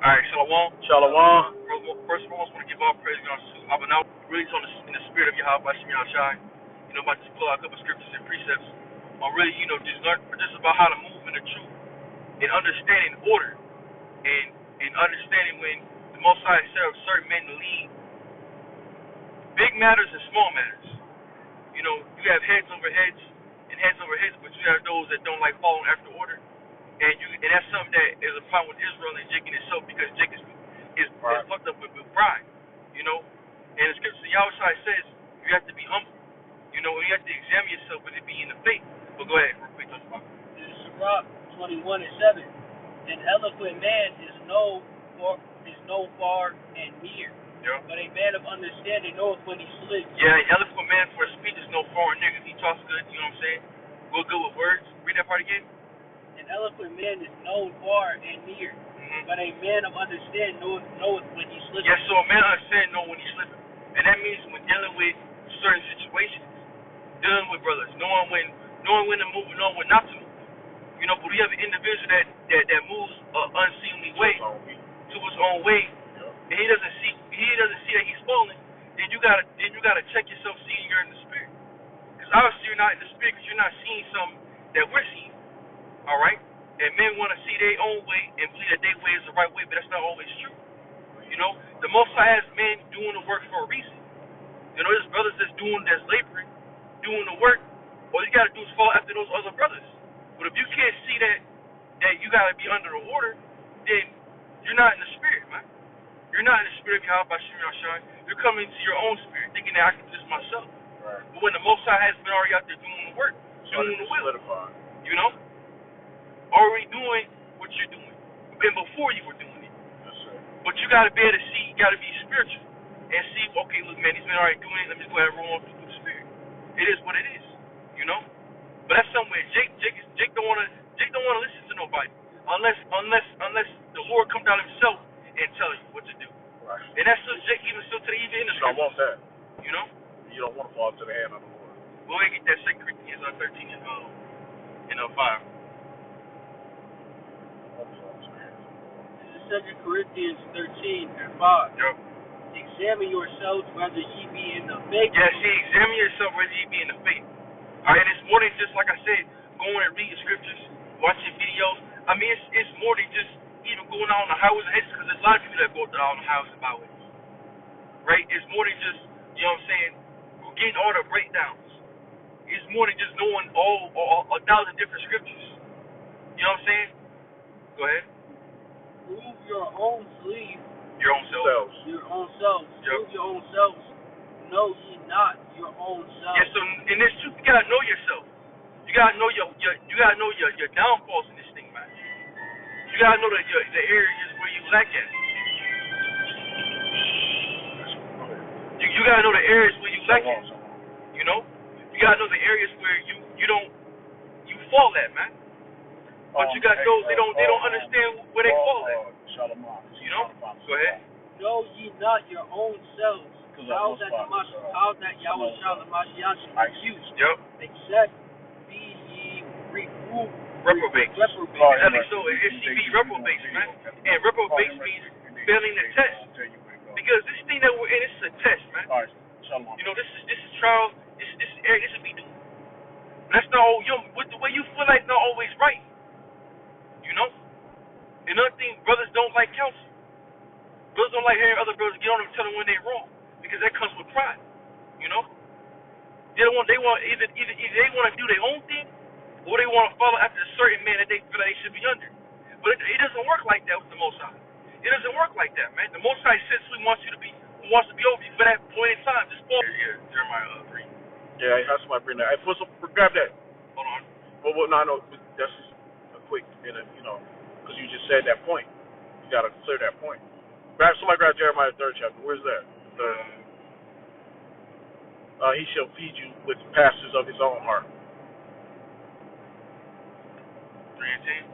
Alright, Shalom. Shalom. First of all, I just want to give all praise and honor to Abba. Now, really in the spirit of Yahweh Hashem Yahshai. About to pull out a couple scriptures and precepts on really, just learn just about how to move in the truth and understanding order and understanding when the Most High set up certain men to lead big matters and small matters. You have heads over heads and heads over heads, but you have those that don't like following after order. And that's something that is a problem with Israel and Jacob itself, because Jacob is fucked up with pride. And the scripture Yahweh says you have to be humble. You have to examine yourself whether it be in the faith. But go ahead, real quick, talk about it. This is Sirach 21:7. An eloquent man is no far and near. Yep. But a man of understanding knoweth when he sleeps. Yeah, an eloquent man for a speech is no foreign niggas. He talks good, you know what I'm saying? Real good with words. Read that part again. An eloquent man is known far and near. But a man of understanding knoweth when he sleeps. Yes, so a man of understanding knows when he's sleeping. And that means when dealing with certain situations, dealing with brothers, knowing when to move and knowing when not to move. But we have an individual that moves an unseemly way to his own way, and he doesn't see that he's falling. Then you gotta check yourself, seeing you're in the spirit. Because obviously you're not in the spirit, because you're not seeing something that we're seeing. All right, and men want to see their own way and believe that their way is the right way, but that's not always true. The Most High has men doing the work for a reason. There's brothers that's laboring, doing the work. All you gotta do is follow after those other brothers. But if you can't see that you gotta be under the order, then you're not in the spirit, man. You're not in the spirit of Yahweh Hashem Yahshai. You're coming to your own spirit, thinking that I can do this myself. Right. But when the Most High has been already out there doing the work, doing the will, already doing what you're doing, and before you were doing it. Yes, sir. But you gotta be able to see. You gotta be spiritual and see. Okay, look, man, these men already doing it. Let me just go ahead and roll on through the spirit. It is what it is, But that's somewhere Jake don't wanna listen to nobody unless the Lord comes down himself and tell you what to do. Right. And that's still Jake, even today, even in the scriptures. You don't want that. You don't want to fall into the hand of the Lord. Well, we get that 2 Corinthians 13 and 5. This is 2 Corinthians 13 and 5. Yep. Examine yourselves whether ye be in the faith. Yeah, examine yourself whether ye be in the faith. Alright, this morning, just like I said, going and reading scriptures, watching videos. I mean, it's more than just even going out on the highways and hedges, because there's a lot of people that go out on the highways and byways. Right? It's more than just, getting all the breakdowns. It's more than just knowing all 1,000 different scriptures. You know what I'm saying? Go ahead. Prove your own sleep. Your own selves. Your own selves. Yep. Prove your own selves. Know ye not your own selves. Yeah, so in this truth, you gotta know yourself. You gotta know your downfalls in this thing, man. You gotta know the areas where you lack at. You gotta know the areas where you lack at. You gotta know the areas where you fall at, man. But you got those they don't understand where they fall at. Go ahead. Know ye not your own selves. How that Yahweh Shah Mashiach accused. Yep. Except be ye reprobates. Exactly. So it's be reprobates, man. And reprobates means failing the test. Because this thing that we're in, this is a test, man. All right. Shalom. This is trial. This is be doing. That's not all. With the way you feel like not always right. Another thing, brothers don't like counsel. Brothers don't like hearing other brothers get on them and tell them when they're wrong, because that comes with pride. They want either they want to do their own thing, or they want to follow after a certain man that they feel like they should be under. But it doesn't work like that with the Most High. It doesn't work like that, man. The Most High says who wants to be over you for that point in time. Just fall. Here, Jeremiah 3. Yeah, that's my bring that. Hey, grab that. Hold on. Well, no, that's just a quick minute, because you just said that point. You got to clear that point. Somebody grab Jeremiah 3rd chapter. Where's that? He shall feed you with pastures of his own heart. 3:18.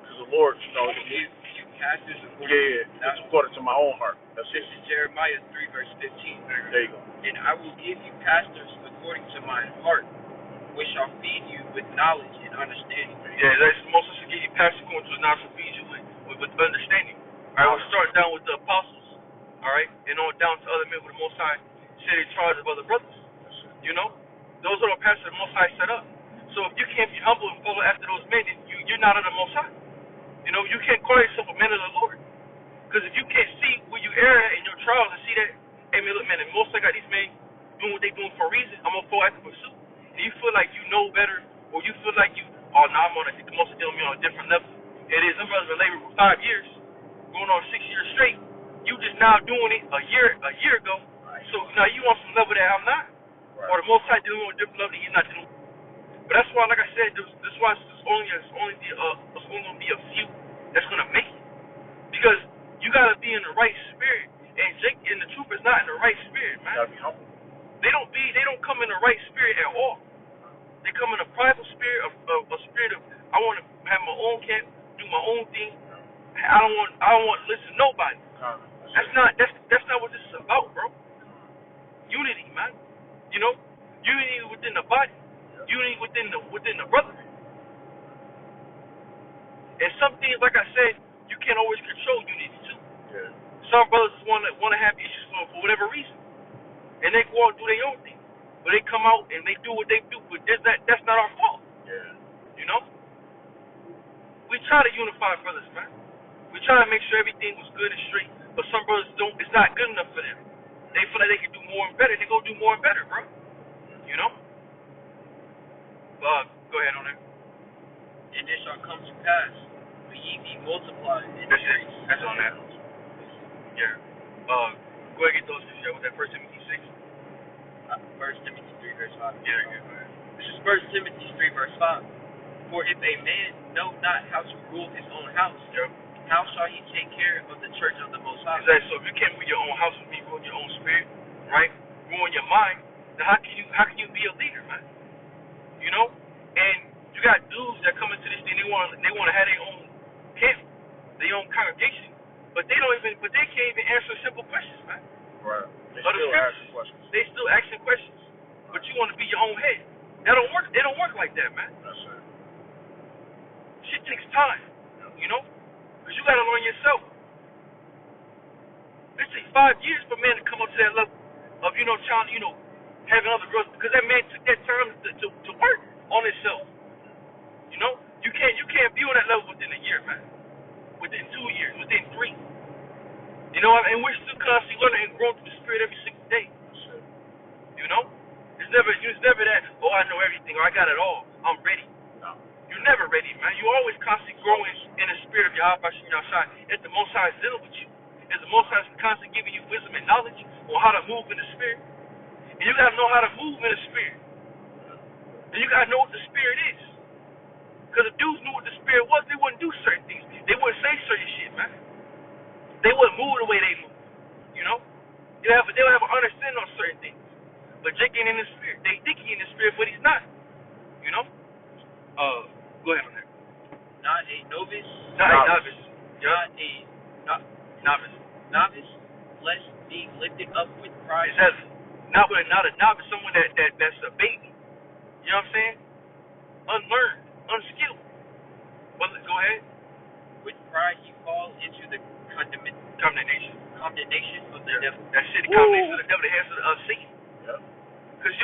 Because the Lord, give you pastors it's according to my own heart. That's this it. is Jeremiah 3 verse 15. There you go. And I will give you pastors according to my heart, which shall feed you with knowledge and understanding. Yeah, that's most of us get you past the corner to not to feed you with understanding. All right, we'll start down with the apostles, all right, and on down to other men with the Most High set in charge of other brothers. You know, those are the pastors the Most High set up. So if you can't be humble and follow after those men, then you're not of the Most High. You know, you can't call yourself a man of the Lord. Because if you can't see where you err at in your trials and see that, hey man, look man, and most I got these men doing what they doing for a reason, I'm gonna fall after pursuit. And you feel like you know better, or you feel like you, oh no, I'm on the most of them on a different level. It is, some brothers been laboring for 5 years, going on 6 years straight. You just now doing it a year ago. So now you on some level that I'm not. Or the most I dealing with a different level that you're not dealing with. But that's why, like I said, this is why it's only gonna be a few that's gonna make it. Because you gotta be in the right spirit, and Jake and the troop is not in the right spirit, man. You gotta be humble. They don't come in the right spirit at all. They come in a prideful spirit, a spirit of I want to have my own camp, do my own thing. I don't want to listen to nobody. That's not what this is about, bro. Unity, man. You know, unity within the body, unity within the brotherhood. And some things, like I said, you can't always control unity too. Yeah. Some brothers want to have issues for whatever reason, and they go out and do their own thing. But they come out and they do what they do, but that's not our fault. Yeah. You know, we try to unify brothers, man. We try to make sure everything was good and straight, but some brothers don't. It's not good enough for them. They feel like they can do more and better. They go do more and better, bro. You know. Go ahead on that. And it shall come to pass, when ye be multiplied and That's it. increase. That's on that. Yeah. Go ahead and get those scriptures with that 1 Timothy 6. 1 Timothy 3 verse 5. Yeah. This is 1 Timothy 3 verse 5. For if a man know not how to rule his own house, how shall he take care of the church of the Most High? Exactly. So if you can't rule your own house with me, ruin your own spirit, right? Ruin your mind, then how can you be a leader, man? You know? And you got dudes that come into this thing, they want to have their own camp, their own congregation, but they can't even answer simple questions, man. Right. They still asking questions. They still asking questions, but you want to be your own head. That don't work. They don't work like that, man. That's it. Shit takes time, you know, because you got to learn yourself. It takes 5 years for a man to come up to that level of, trying to, having other girls, because that man took that time to work on himself. You know, you can't be on that level within a year, man. Within 2 years, within 3. You know, and we're still constantly learning and growing through the spirit every single day. You know, it's never that, oh, I know everything, or I got it all, I'm ready. No. You're never ready, man. You're always constantly growing in the spirit of Yahweh Hashem outside. If the Most High is dealing with you, if the Most High is constantly giving you wisdom and knowledge on how to move in the spirit, and you gotta know how to move in the spirit, and you gotta know what the spirit is. Because if dudes knew what the spirit was, they wouldn't do certain things. They wouldn't say certain shit, man. They wouldn't move the way they move. You know, they'll have an understanding on certain things. But Jake ain't in the spirit. They think he in the spirit, but he's not. You know. Go ahead on that. Not a novice. Not a novice. Novice. Novice, lest being lifted up with pride. Exactly. Not a novice, someone that's a baby. You know what I'm saying? Unlearned, unskilled. But go ahead. With pride he falls into the condemnation of the devil. That shit, the condemnation of the devil, the hands of Satan. Yeah. Because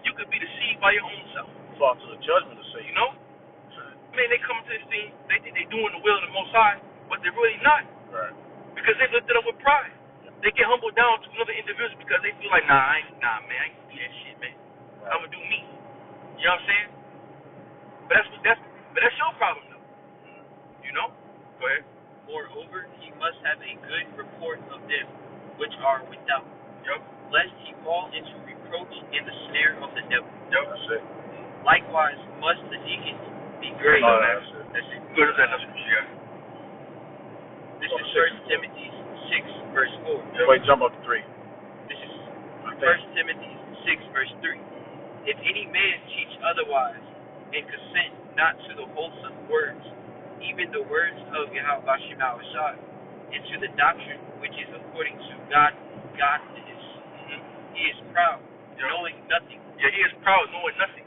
you could be deceived by your own self. Fall to the judgment of Satan. You know? I mean, they come to this thing, they think they're doing the will of the Most High, but they're really not. Right. Because they lifted up with pride. They get humbled down to another individual because they feel like, man, I ain't gonna do that shit, man. Right. I'm gonna do me. You know what I'm saying? But that's your problem, though. You know? Go ahead. Moreover, he must have a good report of them which are without. Yep. Lest he fall into reproach in the snare of the devil. Yep. That's it. Likewise must the deacons be Great. great. Oh, that's it. Good as that. Yeah. This is 1 Timothy 6 verse 4. Yep. Wait, jump up to 3. This is 1 Timothy 6 verse 3. If any man teach otherwise, and consent not to the wholesome words, even the words of Yahweh Hashem Awashai, and to the doctrine which is according to godliness, he is proud, knowing nothing. Yeah, he is proud, knowing nothing.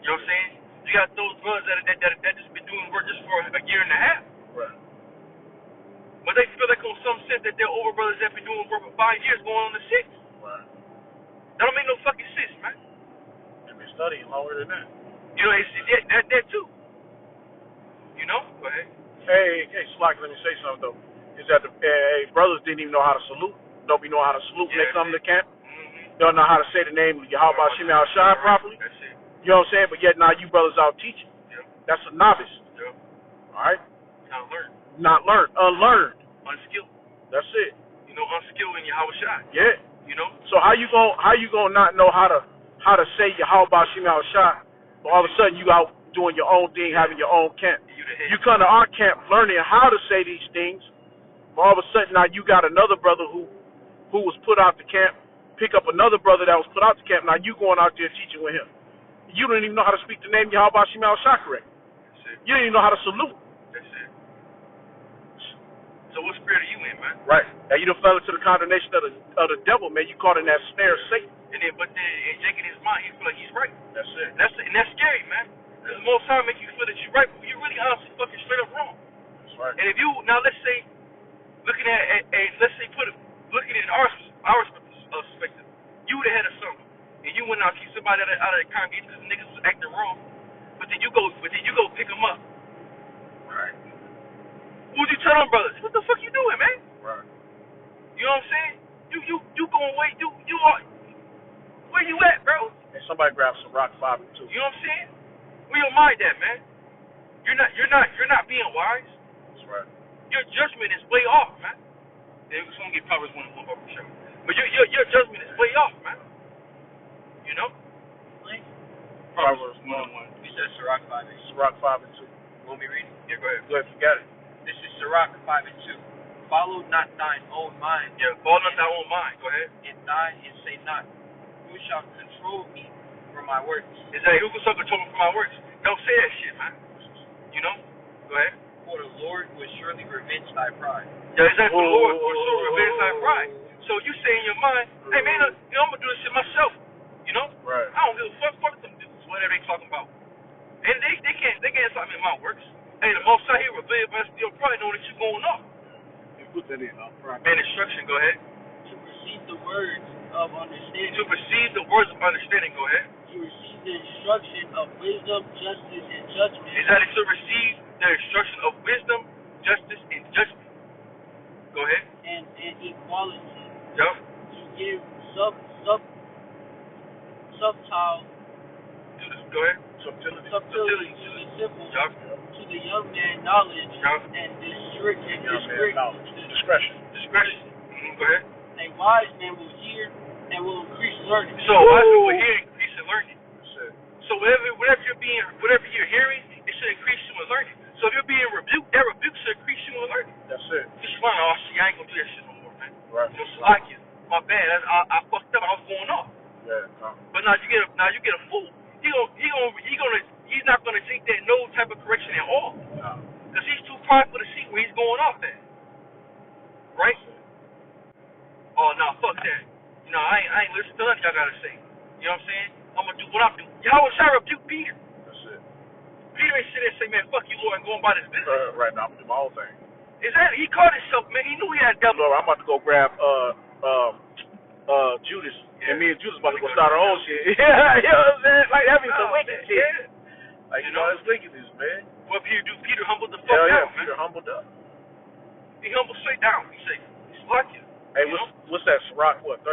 You know what I'm saying? You got those brothers that just been doing work just for a year and a half. Right. But they feel like on some sense that they're over brothers that been doing work for 5 years going on to 6. Right. That don't make no fucking sense, man. They've been studying longer than that. You know, it's that too. You know? Go ahead. Hey, Slack, let me say something though. Is that the brothers didn't even know how to salute. Don't be know how to salute when they come to camp. Mm-hmm. Don't know how to say the name of Yahweh Shimei Al-Shai properly. That's it. You know what I'm saying? But yet now you brothers out teaching. Yeah. That's a novice. Yeah. All right? Not learned. Not learned. Unlearned. Unskilled. That's it. You know, unskilled in Yahweh Shai. Yeah. You know? So how you gonna not know how to say Yahweh Shimei Al-Shai, but all of a sudden you out doing your own thing, having your own camp. You come to our camp learning how to say these things, but all of a sudden now you got another brother who was put out the camp, pick up another brother that was put out the camp, now you going out there teaching with him. You don't even know how to speak the name Yahweh Shimei Al-Shai correct. You don't even know how to salute. That's it. So what spirit are you in, man? Right. Now you done fell into the condemnation of the devil, man. You caught in that snare of Satan. But then in his mind, he feel like he's right. That's it. And that's scary, man. Because the most time make you feel that you're right, but you're really honestly fucking straight up wrong. That's right. And if you now let's say looking at looking at our perspective, you would have had a son, and you went out to somebody out of the congregation because niggas was acting wrong, but then you go pick them up. Right. Who'd you tell them brothers? What the fuck you doing, man? Right. You know what I'm saying? You going away? You are where you at, bro? And somebody grab some rock 5 and 2. You know what I'm saying? Where your mind at, man? You're not being wise. That's right. Your judgment is way off, man. We're gonna get Proverbs 1 for sure. But your judgment is way off, man. You know? Proverbs 1. You said Sirach 5 and 2. Sirach 5 and 2. Want me reading? Yeah, go ahead. Go ahead, forget it. This is Sirach 5 and 2. Follow not thine own mind. Yeah, follow not thy own mind. Go ahead. And thine and say not, who shall control me from my works? Is that who can control me from my works? Don't say that shit, man. You know? Go ahead. For the Lord will surely revenge thy pride. Yeah, exactly. The Lord will surely revenge thy pride. So you say in your mind, hey man, I'm gonna do this shit myself. You know? Right. I don't give a fuck them dudes, whatever they talking about. And they can't stop me in my works. Hey, the most I hear revenge, but I still probably know that you're going off. You put that in, right. Man, instruction, go ahead. To receive the words of understanding. To perceive the words of understanding, go ahead. To receive the instruction of wisdom, justice, and judgment. Is that it to receive the instruction of wisdom, justice, and judgment? Go ahead. And equality. Yup. To give subtile. Go ahead. Subtlety to the simple. Yup. To the young man knowledge. Yup. And Discretion. Discretion. Go ahead. A wise man will hear and will increase learning. So wise people hear increase in learning. That's it. So whatever you're hearing, it should increase you in learning. So if you're being rebuked, that rebuke should increase you in learning. That's it. Just like, oh shit, I ain't gonna do that shit no more, man. Right. Just like you. My bad. I fucked up. I was going off. Yeah. But now you get a fool. He's not gonna take that no type of correction at all. No. Because he's too prideful to see where he's going off at. Right? Oh no, fuck that. You know, I ain't listening to nothing y'all gotta say. You know what I'm saying? I'm gonna do what I'm doing. Y'all was trying to rebuke Peter. That's it. Peter ain't sit there and say, man, fuck you, Lord, and going about his business. Right now, I'm gonna do my own thing. Exactly. He caught himself, man. He knew he had devil. Lord, I'm about to go grab Judas. Yeah. And me and Judas about to go start our own shit. Yeah, you know what I'm saying? Like, that be some wicked shit. Yeah. Like, you know, it's wickedness, man. What Peter do? Peter humbled the fuck down, man. Peter humbled up. He humbled straight down. He said, he's like you. Hey, what's that, Sirach, 32?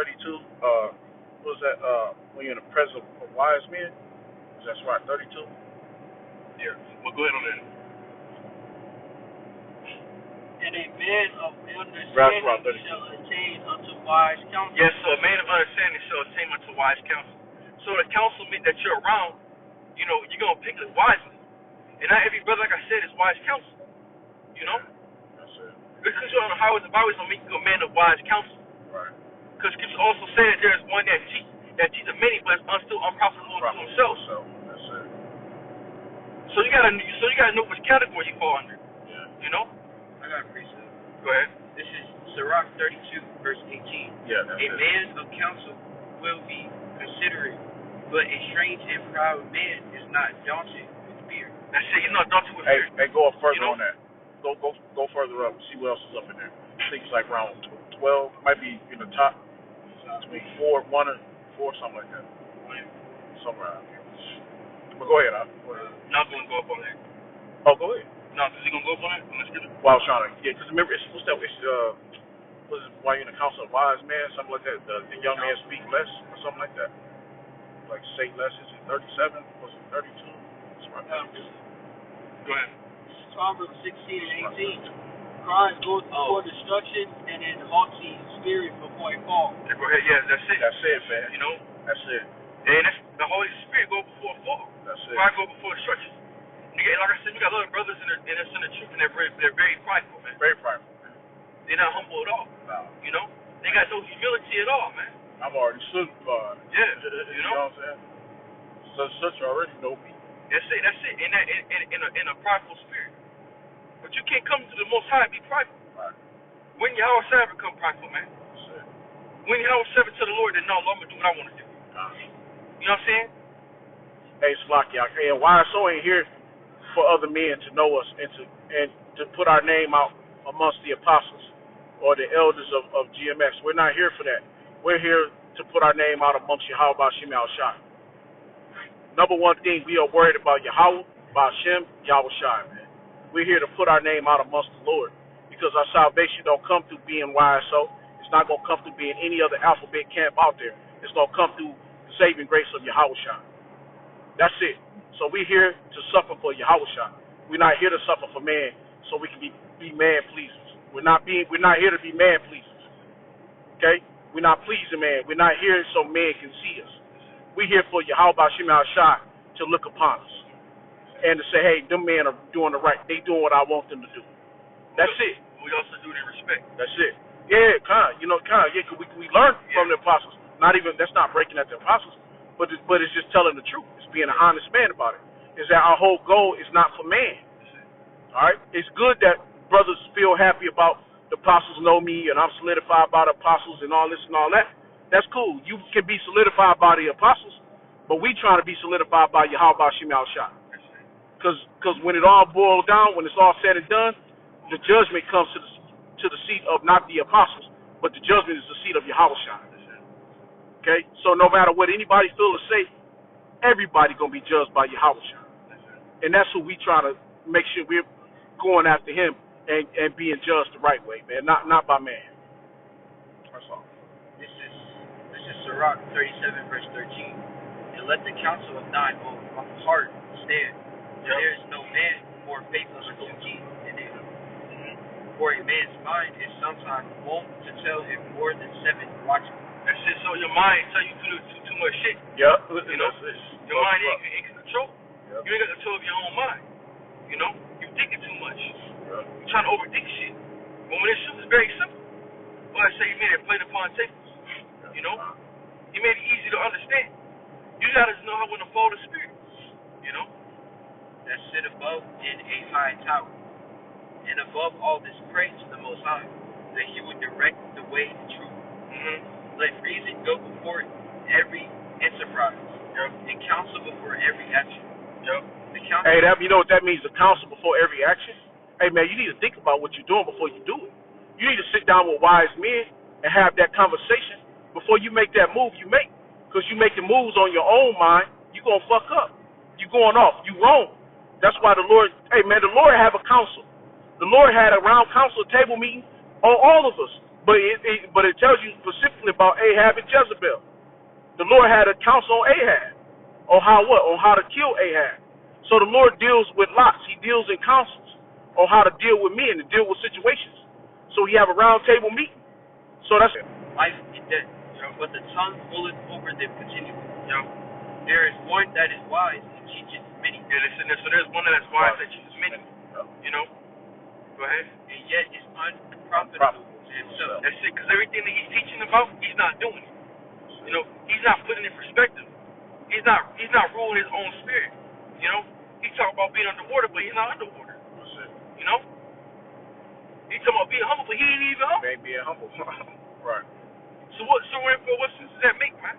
What's that, when you're in the presence of wise men? Is that Sirach 32? Yeah. Well, go ahead on that. And a man of understanding shall attain unto wise counsel. Yes, so a man of understanding shall attain unto wise counsel. So the counsel that you're around, you know, you're going to pick it wisely. And not every brother, like I said, is wise counsel. You know? That's it. Because you're on the highways and byways will make you a man of wise counsel. Right. Because Scripture also said there is one that teaches many, but is still unprofitable to himself. That's it. So you gotta know which category you fall under. Yeah. You know? I got a precept. Go ahead. This is Sirach 32, verse 18. Yeah, that's a man of counsel will be considerate, But a strange and proud man is not daunted with fear. That's it. You're not daunted with fear. Hey, go up further You know? on that. Go further up. See what else is up in there. I think it's like around 12. Might be in the top between 4, 1 and 4, something like that. Somewhere out here. But go ahead. Go ahead. Not going to go up on that. Oh, go ahead. No, is he going to go up on that? On the scripture? Well, I was trying to, because remember, what's that? Was it while you're in the council of wise man, something like that? The young man speak less, or something like that. Like say less. Is it 37? Was it 32? It's right there. Go ahead. Proverbs 16 and 18. Pride goes before destruction, and an haughty spirit before a fall. Yeah, go ahead. Yeah, that's it. That's it, man. You know? That's it. And that's, the Holy Spirit go before a fall. That's it. Pride go before destruction. Like I said, we got other brothers in the truth, and they're very prideful, man. Very prideful, man. They're not humble at all. No. You know? They got no humility at all, man. I'm already certified. Yeah. You know what I'm saying? Such already know me. That's it. In a prideful spirit. But you can't come to the Most High and be prideful. Right. When Yahweh Shai become prideful, man. That's it. When Yahweh Shai to the Lord, then no, Lord, I'm going to do what I want to do. You know what I'm saying? Hey, Slacky, and YSO ain't here for other men to know us and to put our name out amongst the apostles or the elders of GMX. We're not here for that. We're here to put our name out amongst Yahweh Shem Shai. Number one thing, we are worried about Yahweh, Shem, Yahweh Shai, man. We're here to put our name out amongst the Lord because our salvation don't come through being YSO. It's not going to come through being any other alphabet camp out there. It's going to come through the saving grace of Yahweh Shai. That's it. So we're here to suffer for Yahweh Shai. We're not here to suffer for man so we can be man pleasers. We're not here to be man pleasers. Okay? We're not pleasing man. We're not here so man can see us. We're here for Yahweh Shem Shai to look upon us and to say, hey, them men are doing the right. They doing what I want them to do. That's it. We also do it in respect. That's it. Yeah, yeah, we learn from the apostles. That's not breaking at the apostles, but it's just telling the truth. It's being an honest man about it. Is that our whole goal is not for man. All right? It's good that brothers feel happy about the apostles know me and I'm solidified by the apostles and all this and all that. That's cool. You can be solidified by the apostles, but we trying to be solidified by Yahweh Shem Shai. Because when it all boils down, when it's all said and done, the judgment comes to the seat of not the apostles, but the judgment is the seat of Yahweh Shai. Okay? So no matter what anybody feel or say, everybody going to be judged by Yahweh Shai. And that's who we try to make sure we're going after him and being judged the right way, man, not by man. That's all. This is Sirach 37, verse 13. And let the counsel of thine own heart stand. For there is no man more faithful unto thee than him. For a man's mind is sometimes wont to tell him more than 7 watchmen. That's it. So your mind tell you too much shit. Yeah. You know, your mind ain't control. Yep. You ain't got control of your own mind. You know, you thinking too much. Yep. You trying to overthink shit. But when this shit is very simple. Well, I say he made it plain upon tables. You know, he made it easy to understand. You gotta know how to follow the spirit. You know, that sit above in a high tower. And above all this, pray to the Most High, that he would direct the way to truth. Let reason go before every enterprise, and counsel before every action. Hey, you know what that means? The counsel before every action? Hey, man, you need to think about what you're doing before you do it. You need to sit down with wise men and have that conversation before you make that move you make. Because you making moves on your own mind, you're going to fuck up. You're going off. You wrong. That's why the Lord, hey, man, the Lord have a council. The Lord had a round council table meeting on all of us. But it tells you specifically about Ahab and Jezebel. The Lord had a council on Ahab. On how what? On how to kill Ahab. So the Lord deals with lots. He deals in councils on how to deal with men and deal with situations. So he have a round table meeting. So that's it. Life and death, but the tongue ruleth over them continually. There is one that is wise and teacheth many. Yeah, listen, so there's one that is wise that teaches many. You know? Go ahead. And yet is unprofitable to himself. That's it, because everything that he's teaching about, he's not doing it. You know, he's not putting it in perspective. He's not ruling his own spirit. You know? He's talking about being underwater, but he's not underwater. You know? He's talking about being humble, but he ain't even humble. He ain't being humble. Right. So what sense does that make, man?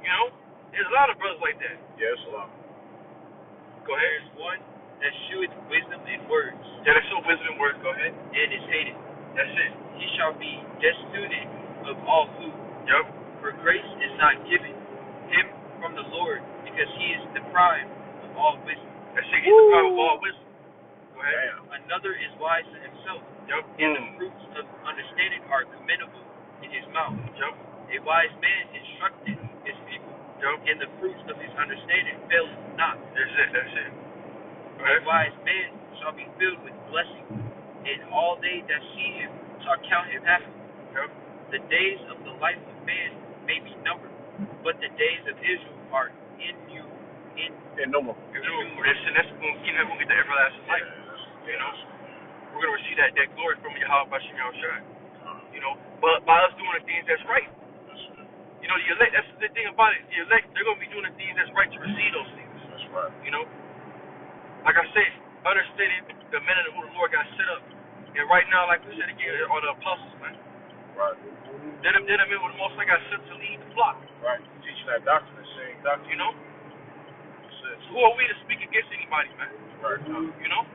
You know? There's a lot of brothers like that. Yeah, it's a lot. Go ahead. There's one that sheweth wisdom in words. Yeah, that show wisdom in words. Go ahead. And is hated. That's it. He shall be destitute of all food. Yep. For grace is not given him from the Lord, because he is deprived of all wisdom. That shit, he's deprived of all wisdom. Go ahead. Damn. Another is wise in himself, Yep. and the fruits of understanding are commendable in his mouth. Yep. A wise man instructed his people, Yep. and the fruits of his understanding faileth not. That's it. That's it. Go A ahead. wise man shall be filled with blessing, and all they that see him shall count him happy. Yep. The days of the life of man may be numbered, but the days of Israel are Innumerable. That's going to get the everlasting life. You know, we're going to receive that glory from Yahweh Bashim Yahushua. You know, but by us doing the things that's right. You know, the elect, that's the thing about it. The elect, they're going to be doing the things that's right to receive those things. That's right. You know, like I said, understanding the men who the Lord got set up. And right now, like we said again, are the apostles, man. Right. They're the men who the Most High got set to lead the flock. Right. Teaching that doctrine, the same doctrine. You know? So who are we to speak against anybody, man? Right. You know?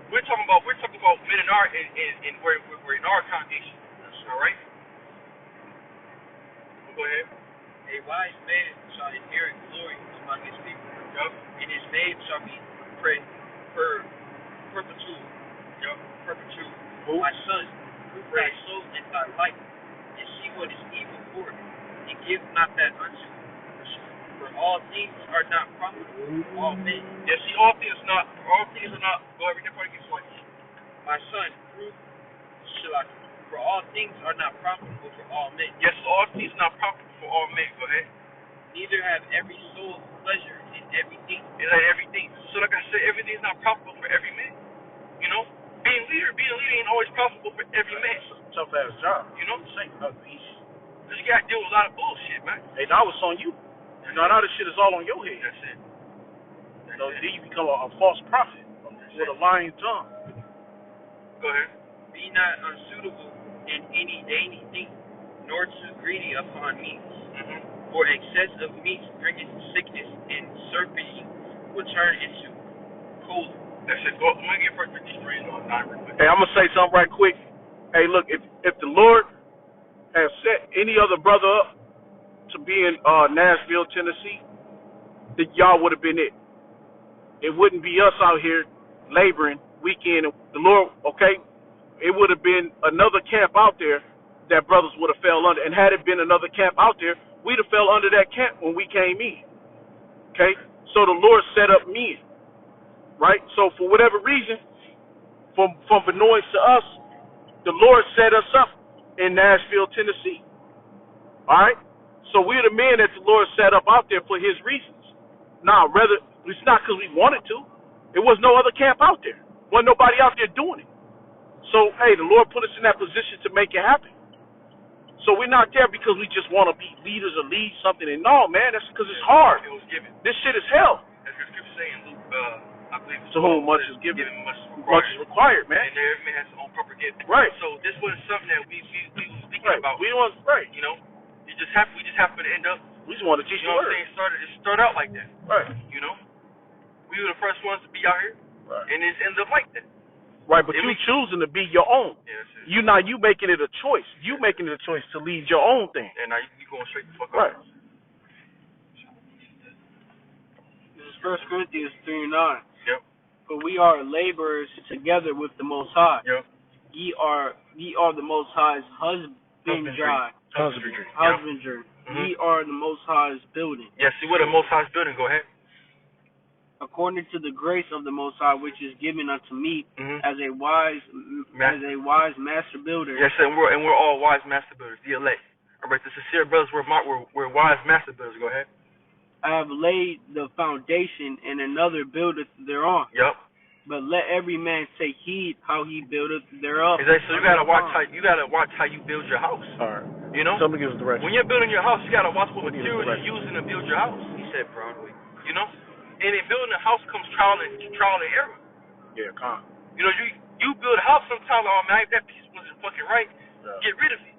We're talking about men in our in we're in our congregation. All right? Go ahead. A wise man shall inherit glory among his people. Yep. And his name shall be perpetual. Yep. Perpetual. Who? My son, prove thy soul in thy light, and see what is evil for it, and give not that unto you. For all things are not profitable for all men. Yeah, see, all things are not. Go ahead, read that part again, so My son, prove for all things are not profitable for all men. yes, all things are not profitable for all men. Go ahead. Neither have every soul pleasure in everything. It's like everything. So like I said, everything is not profitable for every man. You know? Being a leader ain't always profitable for every man. It's a tough ass job. You know? This ain't nothing easy. Because you got to deal with a lot of bullshit, man. Hey, now it's on you. Now this shit is all on your head. That's it. So then you become a false prophet with a lying tongue. Go ahead. Be not unsuitable in any daily thing, nor too greedy upon meats. Mm-hmm. For excess of meats bringeth sickness, and surfeiting will turn into cold. That's it. Go, I'm going to get first 53 on 9 real quick. Hey, I'm gonna say something right quick. Hey, look, if the Lord has set any other brother up to be in Nashville, Tennessee, then y'all would have been it. It wouldn't be us out here laboring weekend. The Lord, okay, it would have been another camp out there that brothers would have fell under. And had it been another camp out there, we'd have fell under that camp when we came in. Okay? So the Lord set up men. Right? So for whatever reason, from Benoist to us, the Lord set us up in Nashville, Tennessee. Alright? So we're the men that the Lord set up out there for his reasons. Now, it's not because we wanted to. There was no other camp out there. Wasn't nobody out there doing it. So, hey, the Lord put us in that position to make it happen. So we're not there because we just want to be leaders or lead something. And no, man, that's because it's hard. It was given. This shit is hell. As the scripture saying, Luke, I believe To whom much is given, much much is required, man. And every man has his own proper gift. Right. So this was something that we were speaking Right. about. We want right. You know, we just happen to end up. We just want to teach You the know what word. I'm saying? It started out like that. Right. You know, we were the first ones to be out here, Right. and it's ended up like that. Right, but you choosing to be your own. Yeah, You making it a choice. You making it a choice to lead your own thing. And now you going straight the fuck Right. up. This is 1 Corinthians 3:9. Yep. For we are laborers together with the Most High. Yep. Ye are the Most High's husbandry. Husbandry. Husbandry. Mhm. Ye are the Most High's building. Yes, see, we're the Most High's building. Go ahead. According to the grace of the Most High, which is given unto me Mhm. as a wise master builder. Yes, and we're all wise master builders, the elect. All right, the sincere brothers, we're wise master builders. Go ahead. I have laid the foundation, and another buildeth thereon. Yep. But let every man take heed how he buildeth thereof. Exactly. So you gotta watch how you build your house. All right. You know. Somebody gives us direction. When you're building your house, you gotta watch what We need materials direction. you're using to build your house. He said Broadway. You know. And in building a house comes trial and error. Yeah, calm. You know, you build a house sometimes. Oh man, if that piece wasn't fucking right, Yeah. get rid of it.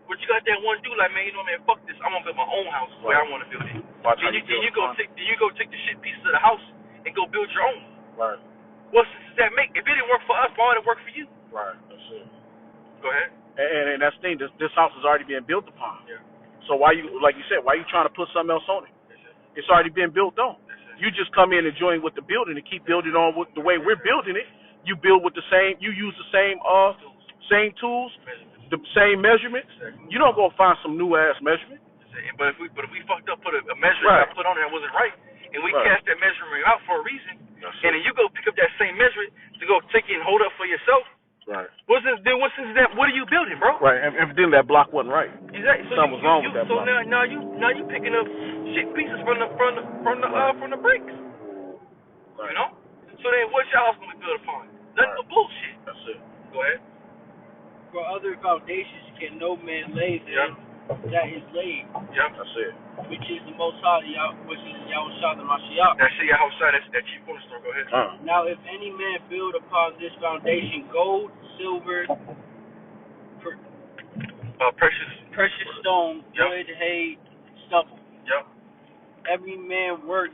What you got that one dude like, man, you know, man, fuck this. I'm gonna build my own house the way I want to build it. Then you go take the shit pieces of the house and go build your own. Right. What sense does that make? If it didn't work for us, why would it work for you? Right. That's it. Go ahead. And that's the thing. This house is already being built upon. Yeah. So why you, like you said, why you trying to put something else on it? It's already been built on. You just come in and join with the building and keep building on with the way we're building it. You build with the same. You use the same tools, the same measurements. You don't go find some new ass measurement. But if we fucked up, put a measurement I put on there that wasn't right, and we cast that measurement out for a reason, and then you go pick up that same measurement to go take it and hold up for yourself. Right. What sense is that? What are you building, bro? Right. And evidently that block wasn't right. Exactly. So something was wrong with that block. So now you picking up shit pieces from the bricks. Right. You know. So then what's your house gonna be built upon? Nothing but bullshit. That's it. Go ahead. For other foundations can no man lay there that is laid. Yep. That's it. Which is the Most High, which is Yahushua the Mashiach. That's your house side. That's that chief cornerstone. Go ahead. Now, if any man build upon this foundation gold, silver, precious stone, wood, hay, stubble. Yep. Every man work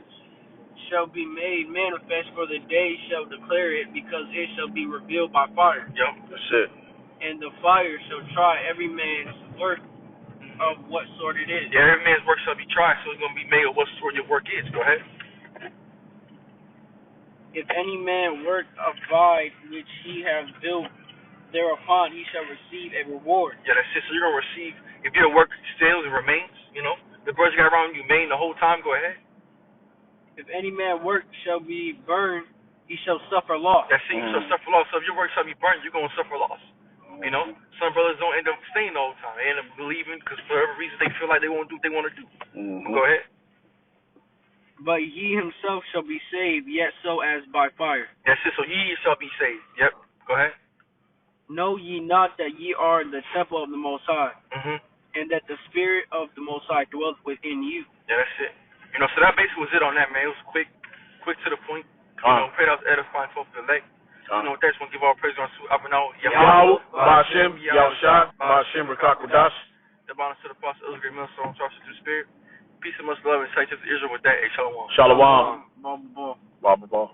shall be made manifest, for the day shall declare it, because it shall be revealed by fire. Yep. That's it. And the fire shall try every man's work of what sort it is. Yeah, every man's work shall be tried, so it's going to be made of what sort your work is. Go ahead. If any man work abide which he hath built, thereupon he shall receive a reward. Yeah, that's it. So you're going to receive, if your work still remains, you know, the birds got around you remain the whole time, go ahead. If any man work shall be burned, he shall suffer loss. That's it. You shall suffer loss. So if your work shall be burned, you're going to suffer loss. You know, some brothers don't end up staying the whole time. They end up believing because for whatever reason they feel like they won't do what they want to do. Go ahead. But ye himself shall be saved, yet so as by fire. That's it. So ye shall be saved. Yep. Go ahead. Know ye not that ye are the temple of the Most High, and that the Spirit of the Most High dwelleth within you? Yeah, that's it. You know, so that basically was it on that, man. It was quick to the point. You know, pray that was edifying for the elect. You know, that's going to give all praise on up and out. Yahweh, Ba'ashem, Yahushua, Ba'ashem, Rakakudash. The bonus to the Apostle Illustrated Millstone, trust to the Spirit. Peace and much love and sight to Israel with that. Shalom. Shalom. Baba. Baba.